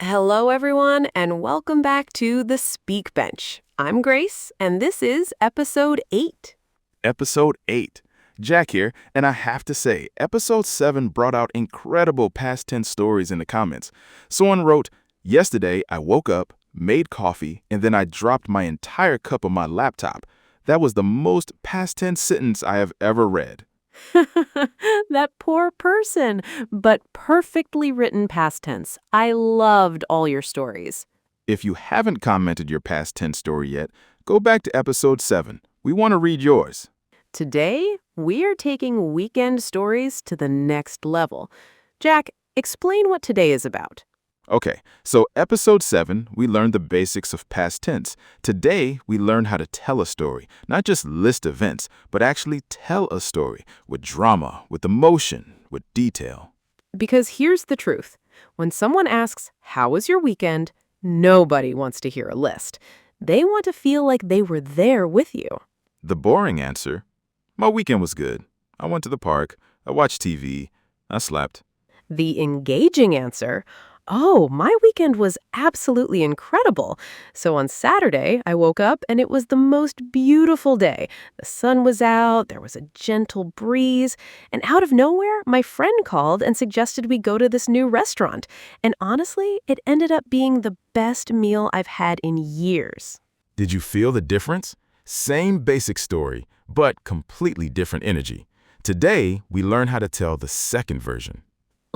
Hello, everyone, and welcome back to the Speak Bench. I'm Grace, and this is episode 8. Episode 8. Jack here, and I have to say, Episode 7 brought out incredible past tense stories in the comments. Someone wrote, "Yesterday, I woke up, made coffee, and then I dropped my entire cup on my laptop. That was the most past tense sentence I have ever read." That poor person, but perfectly written past tense. I loved all your stories. If you haven't commented your past tense story yet, go back to Episode 7. We want to read yours. Today, we are taking weekend stories to the next level. Jack, explain what today is about. Okay, so Episode 7, we learned the basics of past tense. Today, we learn how to tell a story, not just list events, but actually tell a story with drama, with emotion, with detail. Because here's the truth. When someone asks, "How was your weekend?" nobody wants to hear a list. They want to feel like they were there with you. The boring answer, my weekend was good. I went to the park, I watched TV, I slept. The engaging answer, "Oh, my weekend was absolutely incredible. So on Saturday, I woke up and it was the most beautiful day. The sun was out, there was a gentle breeze, and out of nowhere, my friend called and suggested we go to this new restaurant. And honestly, it ended up being the best meal I've had in years." Did you feel the difference? Same basic story, but completely different energy. Today, we learn how to tell the second version.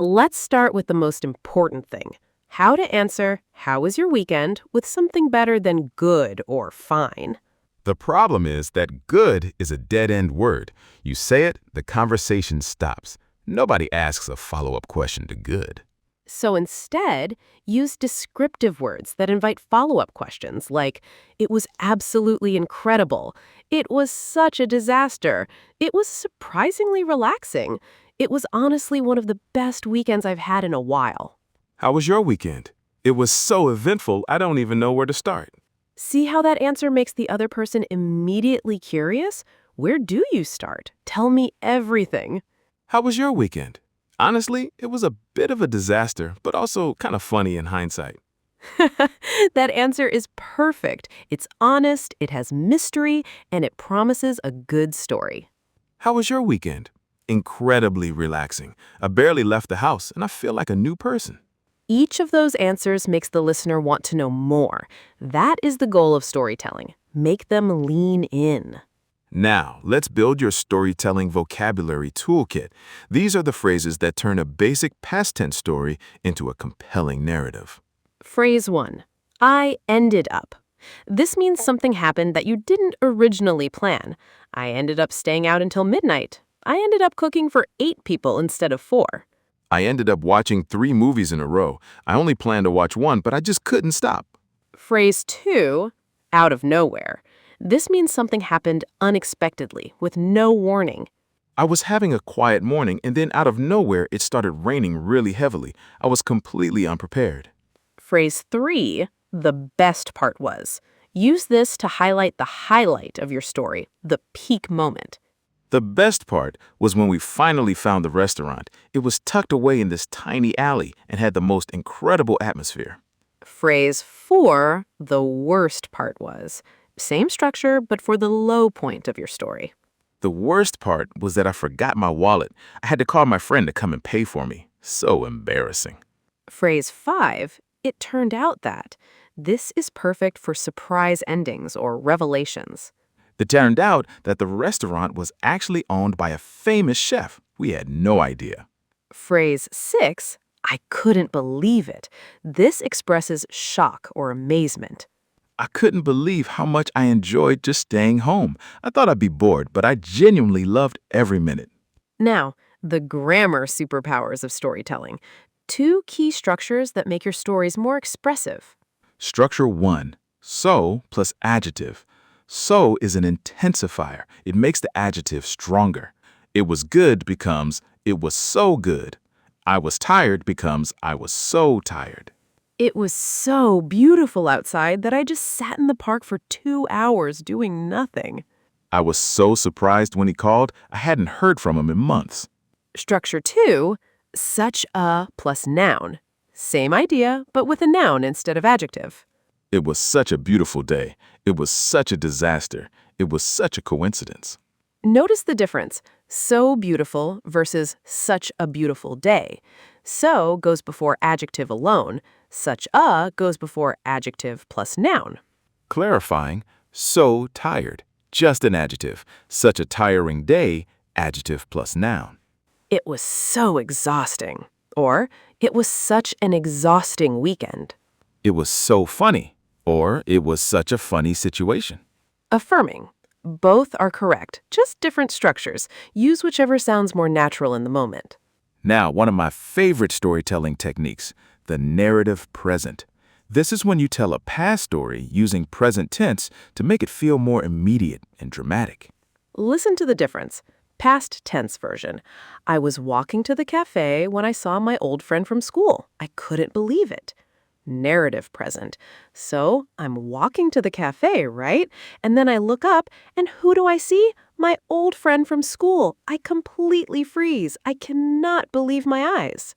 Let's start with the most important thing. How to answer, "How was your weekend?" with something better than good or fine. The problem is that good is a dead-end word. You say it, the conversation stops. Nobody asks a follow-up question to good. So instead, use descriptive words that invite follow-up questions like, "It was absolutely incredible," "It was such a disaster," "It was surprisingly relaxing," "It was honestly one of the best weekends I've had in a while." How was your weekend? It was so eventful, I don't even know where to start. See how that answer makes the other person immediately curious? Where do you start? Tell me everything. How was your weekend? Honestly, it was a bit of a disaster, but also kind of funny in hindsight. That answer is perfect. It's honest, it has mystery, and it promises a good story. How was your weekend? Incredibly relaxing. I barely left the house, and I feel like a new person. Each of those answers makes the listener want to know more. That is the goal of storytelling. Make them lean in. Now, let's build your storytelling vocabulary toolkit. These are the phrases that turn a basic past tense story into a compelling narrative. Phrase 1. I ended up. This means something happened that you didn't originally plan. I ended up staying out until midnight. I ended up cooking for 8 people instead of 4. I ended up watching 3 movies in a row. I only planned to watch one, but I just couldn't stop. Phrase 2. Out of nowhere. This means something happened unexpectedly, with no warning. I was having a quiet morning, and then out of nowhere, it started raining really heavily. I was completely unprepared. Phrase 3, the best part was. Use this to highlight the highlight of your story, the peak moment. The best part was when we finally found the restaurant. It was tucked away in this tiny alley and had the most incredible atmosphere. Phrase 4, the worst part was. Same structure, but for the low point of your story. The worst part was that I forgot my wallet. I had to call my friend to come and pay for me. So embarrassing. Phrase 5, it turned out that. This is perfect for surprise endings or revelations. It turned out that the restaurant was actually owned by a famous chef. We had no idea. Phrase 6, I couldn't believe it. This expresses shock or amazement. I couldn't believe how much I enjoyed just staying home. I thought I'd be bored, but I genuinely loved every minute. Now, the grammar superpowers of storytelling. 2 key structures that make your stories more expressive. Structure 1. So plus adjective. So is an intensifier. It makes the adjective stronger. It was good becomes it was so good. I was tired becomes I was so tired. It was so beautiful outside that I just sat in the park for 2 hours doing nothing. I was so surprised when he called. I hadn't heard from him in months. Structure 2, such a plus noun. Same idea, but with a noun instead of adjective. It was such a beautiful day. It was such a disaster. It was such a coincidence. Notice the difference. So beautiful versus such a beautiful day. So goes before adjective alone. Such a goes before adjective plus noun. Clarifying, so tired. Just an adjective. Such a tiring day, adjective plus noun. It was so exhausting. Or, it was such an exhausting weekend. It was so funny. Or, it was such a funny situation. Affirming. Both are correct, just different structures. Use whichever sounds more natural in the moment. Now, one of my favorite storytelling techniques, the narrative present. This is when you tell a past story using present tense to make it feel more immediate and dramatic. Listen to the difference. Past tense version. I was walking to the cafe when I saw my old friend from school. I couldn't believe it. Narrative present. So I'm walking to the cafe, right? And then I look up, and who do I see? My old friend from school. I completely freeze. I cannot believe my eyes.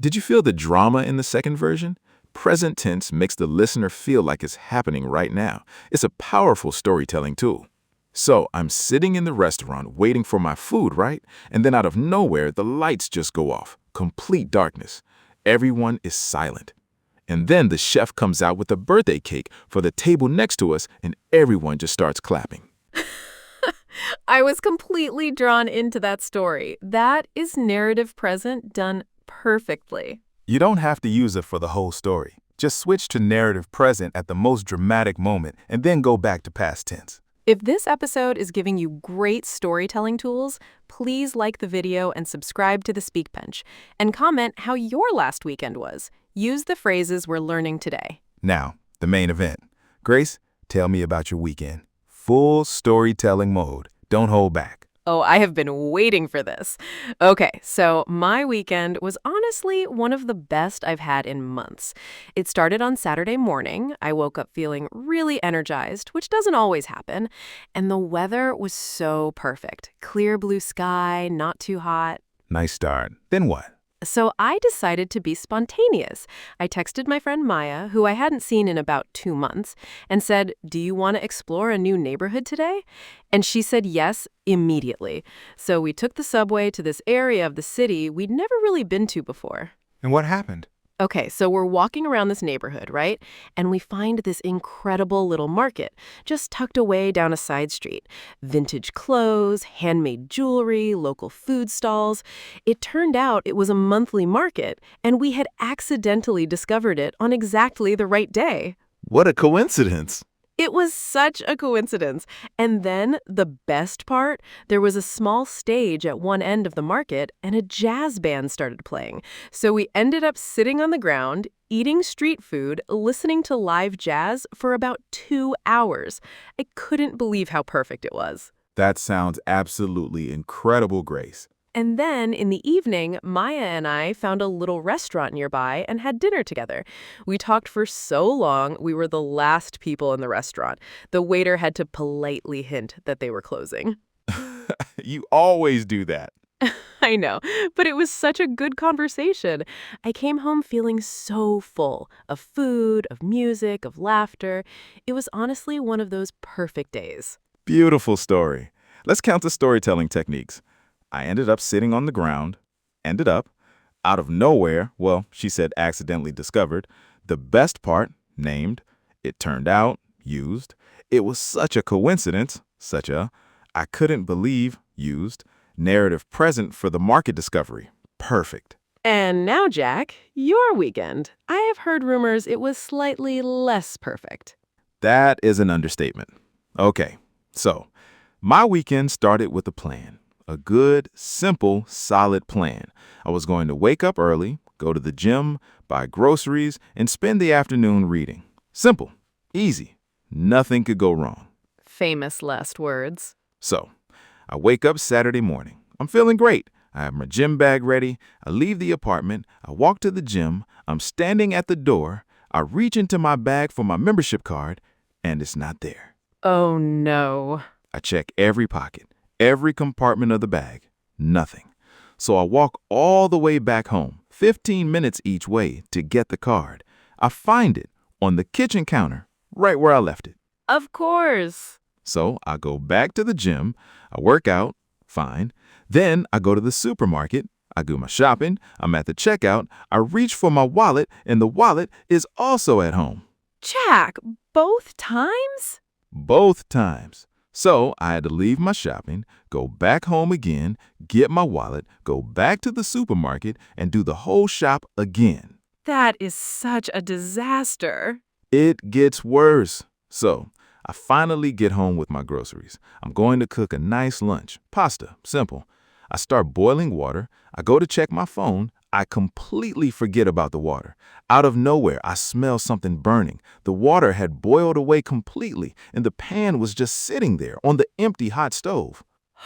Did you feel the drama in the second version? Present tense makes the listener feel like it's happening right now. It's a powerful storytelling tool. So I'm sitting in the restaurant waiting for my food, right? And then out of nowhere, the lights just go off. Complete darkness. Everyone is silent. And then the chef comes out with a birthday cake for the table next to us, and everyone just starts clapping. I was completely drawn into that story. That is narrative present done perfectly. You don't have to use it for the whole story. Just switch to narrative present at the most dramatic moment and then go back to past tense. If this episode is giving you great storytelling tools, please like the video and subscribe to the Speak Bench. And comment how your last weekend was. Use the phrases we're learning today. Now, the main event. Grace, tell me about your weekend. Full storytelling mode. Don't hold back. Oh, I have been waiting for this. Okay, so my weekend was honestly one of the best I've had in months. It started on Saturday morning. I woke up feeling really energized, which doesn't always happen. And the weather was so perfect. Clear blue sky, not too hot. Nice start. Then what? So I decided to be spontaneous. I texted my friend Maya, who I hadn't seen in about 2 months, and said, "Do you want to explore a new neighborhood today?" And she said yes immediately. So we took the subway to this area of the city we'd never really been to before. And what happened? Okay, so we're walking around this neighborhood, right? And we find this incredible little market just tucked away down a side street. Vintage clothes, handmade jewelry, local food stalls. It turned out it was a monthly market, and we had accidentally discovered it on exactly the right day. What a coincidence. It was such a coincidence. And then the best part, there was a small stage at one end of the market and a jazz band started playing. So we ended up sitting on the ground, eating street food, listening to live jazz for about 2 hours. I couldn't believe how perfect it was. That sounds absolutely incredible, Grace. And then in the evening, Maya and I found a little restaurant nearby and had dinner together. We talked for so long, we were the last people in the restaurant. The waiter had to politely hint that they were closing. You always do that. I know, but it was such a good conversation. I came home feeling so full of food, of music, of laughter. It was honestly one of those perfect days. Beautiful story. Let's count the storytelling techniques. I ended up sitting on the ground, out of nowhere, well, she said accidentally discovered, the best part, named, it turned out, used, it was such a coincidence, I couldn't believe, used, narrative present for the market discovery, perfect. And now, Jack, your weekend. I have heard rumors it was slightly less perfect. That is an understatement. Okay, so my weekend started with a plan. A good, simple, solid plan. I was going to wake up early, go to the gym, buy groceries, and spend the afternoon reading. Simple, easy, nothing could go wrong. Famous last words. So, I wake up Saturday morning. I'm feeling great. I have my gym bag ready. I leave the apartment. I walk to the gym. I'm standing at the door. I reach into my bag for my membership card, and it's not there. Oh, no. I check every pocket. Every compartment of the bag, nothing. So I walk all the way back home, 15 minutes each way to get the card. I find it on the kitchen counter, right where I left it. Of course. So I go back to the gym, I work out, fine. Then I go to the supermarket, I do my shopping, I'm at the checkout, I reach for my wallet, and the wallet is also at home. Jack, both times? Both times. So I had to leave my shopping, go back home again, get my wallet, go back to the supermarket, and do the whole shop again. That is such a disaster. It gets worse. So I finally get home with my groceries. I'm going to cook a nice lunch. Pasta, simple. I start boiling water. I go to check my phone. I completely forget about the water. Out of nowhere, I smell something burning. The water had boiled away completely, and the pan was just sitting there on the empty hot stove.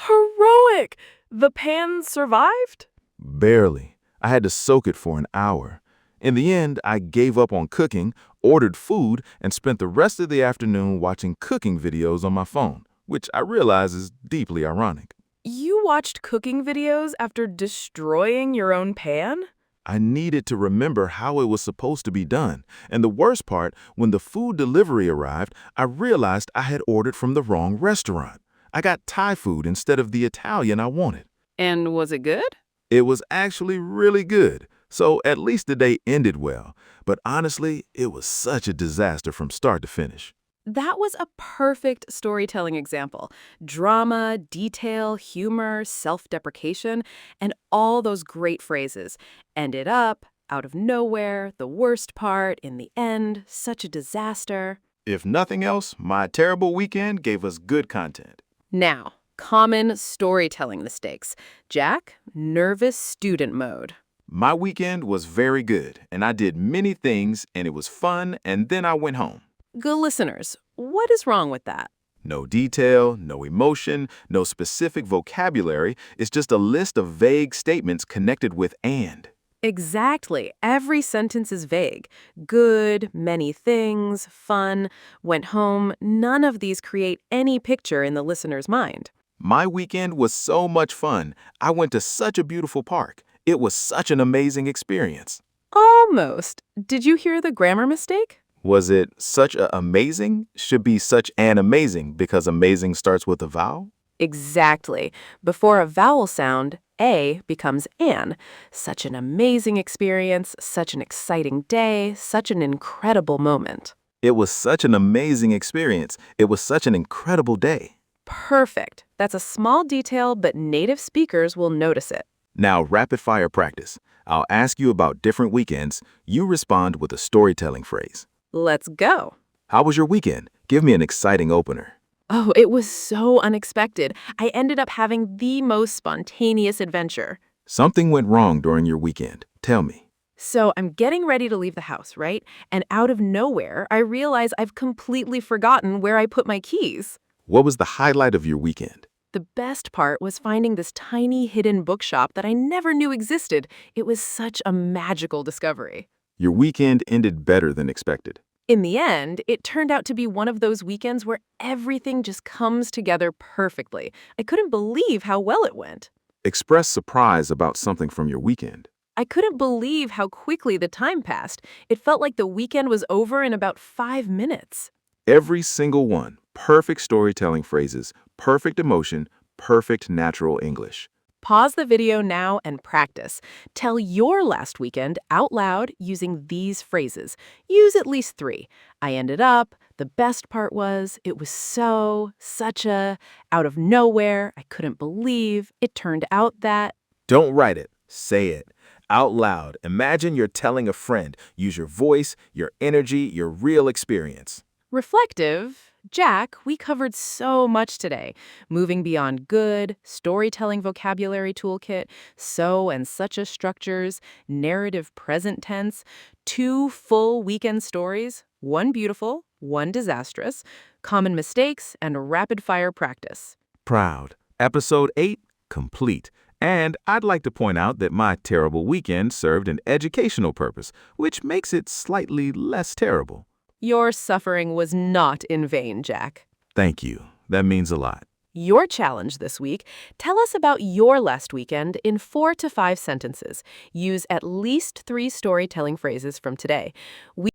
Heroic! The pan survived? Barely. I had to soak it for an hour. In the end, I gave up on cooking, ordered food, and spent the rest of the afternoon watching cooking videos on my phone, which I realize is deeply ironic. You watched cooking videos after destroying your own pan? I needed to remember how it was supposed to be done. And the worst part, when the food delivery arrived, I realized I had ordered from the wrong restaurant. I got Thai food instead of the Italian I wanted. And was it good? It was actually really good. So at least the day ended well. But honestly, it was such a disaster from start to finish. That was a perfect storytelling example. Drama, detail, humor, self-deprecation, and all those great phrases. Ended up, out of nowhere, the worst part, in the end, such a disaster. If nothing else, my terrible weekend gave us good content. Now, common storytelling mistakes. Jack, nervous student mode. My weekend was very good, and I did many things, and it was fun, and then I went home. Good listeners, what is wrong with that? No detail, no emotion, no specific vocabulary. It's just a list of vague statements connected with and. Exactly. Every sentence is vague. Good, many things, fun, went home. None of these create any picture in the listener's mind. My weekend was so much fun. I went to such a beautiful park. It was such an amazing experience. Almost. Did you hear the grammar mistake? Was it such a amazing? Should be such an amazing because amazing starts with a vowel? Exactly. Before a vowel sound, A becomes an. Such an amazing experience, such an exciting day, such an incredible moment. It was such an amazing experience. It was such an incredible day. Perfect. That's a small detail, but native speakers will notice it. Now, rapid fire practice. I'll ask you about different weekends. You respond with a storytelling phrase. Let's go. How was your weekend? Give me an exciting opener. Oh, it was so unexpected. I ended up having the most spontaneous adventure. Something went wrong during your weekend. Tell me. So I'm getting ready to leave the house, right? And out of nowhere, I realize I've completely forgotten where I put my keys. What was the highlight of your weekend? The best part was finding this tiny hidden bookshop that I never knew existed. It was such a magical discovery. Your weekend ended better than expected. In the end, it turned out to be one of those weekends where everything just comes together perfectly. I couldn't believe how well it went. Express surprise about something from your weekend. I couldn't believe how quickly the time passed. It felt like the weekend was over in about 5 minutes. Every single one. Perfect storytelling phrases, perfect emotion, perfect natural English. Pause the video now and practice. Tell your last weekend out loud using these phrases. Use at least 3. I ended up, the best part was, it was so, such a, out of nowhere, I couldn't believe, it turned out that. Don't write it, say it. Out loud, imagine you're telling a friend. Use your voice, your energy, your real experience. Reflective. Jack, we covered so much today. Moving beyond good, storytelling vocabulary toolkit, so and such a structures, narrative present tense, 2 full weekend stories, 1 beautiful, 1 disastrous, common mistakes, and rapid fire practice. Proud. Episode 8, complete. And I'd like to point out that my terrible weekend served an educational purpose, which makes it slightly less terrible. Your suffering was not in vain, Jack. Thank you. That means a lot. Your challenge this week: tell us about your last weekend in 4 to 5 sentences. Use at least 3 storytelling phrases from today. We